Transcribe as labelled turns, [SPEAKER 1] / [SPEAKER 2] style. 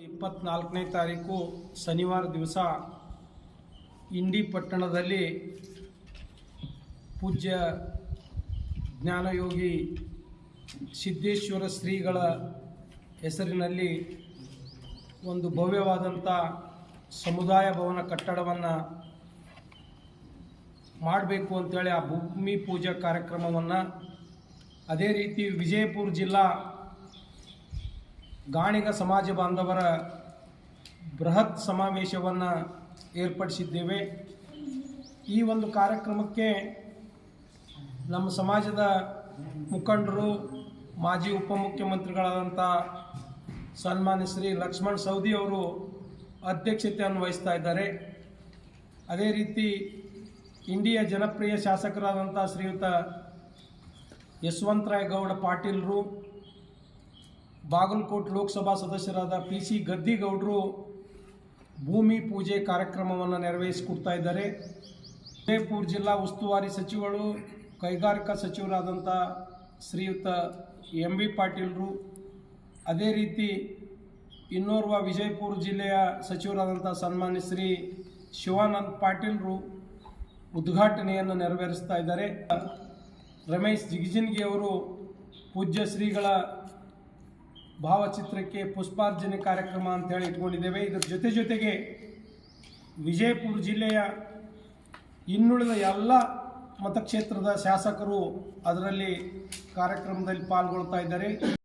[SPEAKER 1] 24ನೇ ತಾರೀಕು ಶನಿವಾರ ದಿವಸ ಇಂಡಿ ಪಟ್ಟಣದಲ್ಲಿ ಪೂಜ್ಯ ಜ್ಞಾನಯೋಗಿ ಸಿದ್ದೇಶ್ವರ ಶ್ರೀಗಳ ಹೆಸರಿನಲ್ಲಿ ಒಂದು ಭವ್ಯವಾದಂಥ ಸಮುದಾಯ ಭವನ ಕಟ್ಟಡವನ್ನು ಮಾಡಬೇಕು ಅಂತೇಳಿ ಆ ಭೂಮಿ ಪೂಜಾ ಕಾರ್ಯಕ್ರಮವನ್ನು ಅದೇ ರೀತಿ ವಿಜಯಪುರ ಜಿಲ್ಲಾ ಗಾಣಿಗ ಸಮಾಜ ಬಾಂಧವರ ಬೃಹತ್ ಸಮಾವೇಶವನ್ನು ಏರ್ಪಡಿಸಿದ್ದೇವೆ. ಈ ಒಂದು ಕಾರ್ಯಕ್ರಮಕ್ಕೆ ನಮ್ಮ ಸಮಾಜದ ಮುಖಂಡರು ಮಾಜಿ ಉಪಮುಖ್ಯಮಂತ್ರಿಗಳಾದಂಥ ಸನ್ಮಾನ್ಯ ಶ್ರೀ ಲಕ್ಷ್ಮಣ ಸವದಿ ಅವರು ಅಧ್ಯಕ್ಷತೆಯನ್ನು ವಹಿಸ್ತಾ ಇದ್ದಾರೆ. ಅದೇ ರೀತಿ ಇಂಡಿಯ ಜನಪ್ರಿಯ ಶಾಸಕರಾದಂಥ ಶ್ರೀಯುತ ಯಶವಂತರಾಯ ಗೌಡ ಪಾಟೀಲರು, ಬಾಗಲಕೋಟೆ ಲೋಕಸಭಾ ಸದಸ್ಯರಾದ PC ಗದ್ದಿಗೌಡರು ಭೂಮಿ ಪೂಜೆ ಕಾರ್ಯಕ್ರಮವನ್ನು ನೆರವೇರಿಸಿಕೊಡ್ತಾ ಇದ್ದಾರೆ. ವಿಜಯಪುರ ಜಿಲ್ಲಾ ಉಸ್ತುವಾರಿ ಸಚಿವರು, ಕೈಗಾರಿಕಾ ಸಚಿವರಾದಂಥ ಶ್ರೀಯುತ MB ಪಾಟೀಲರು, ಅದೇ ರೀತಿ ಇನ್ನೋರ್ವ ವಿಜಯಪುರ ಜಿಲ್ಲೆಯ ಸಚಿವರಾದಂಥ ಸನ್ಮಾನ್ಯ ಶ್ರೀ ಶಿವಾನಂದ ಪಾಟೀಲರು ಉದ್ಘಾಟನೆಯನ್ನು ನೆರವೇರಿಸ್ತಾ ಇದ್ದಾರೆ. ರಮೇಶ್ ಜಿಗಜಿಣಗಿ ಅವರು ಪೂಜ್ಯ ಶ್ರೀಗಳ ಭಾವಚಿತ್ರಕ್ಕೆ ಪುಷ್ಪಾರ್ಚನೆ ಕಾರ್ಯಕ್ರಮ ಅಂತ ಹೇಳಿ ಇಟ್ಕೊಂಡಿದ್ದೇವೆ. ಇದರ ಜೊತೆಗೆ ವಿಜಯಪುರ ಜಿಲ್ಲೆಯ ಇನ್ನುಳಿದ ಎಲ್ಲ ಮತಕ್ಷೇತ್ರದ ಶಾಸಕರು ಅದರಲ್ಲಿ ಕಾರ್ಯಕ್ರಮದಲ್ಲಿ ಪಾಲ್ಗೊಳ್ತಾ ಇದ್ದಾರೆ.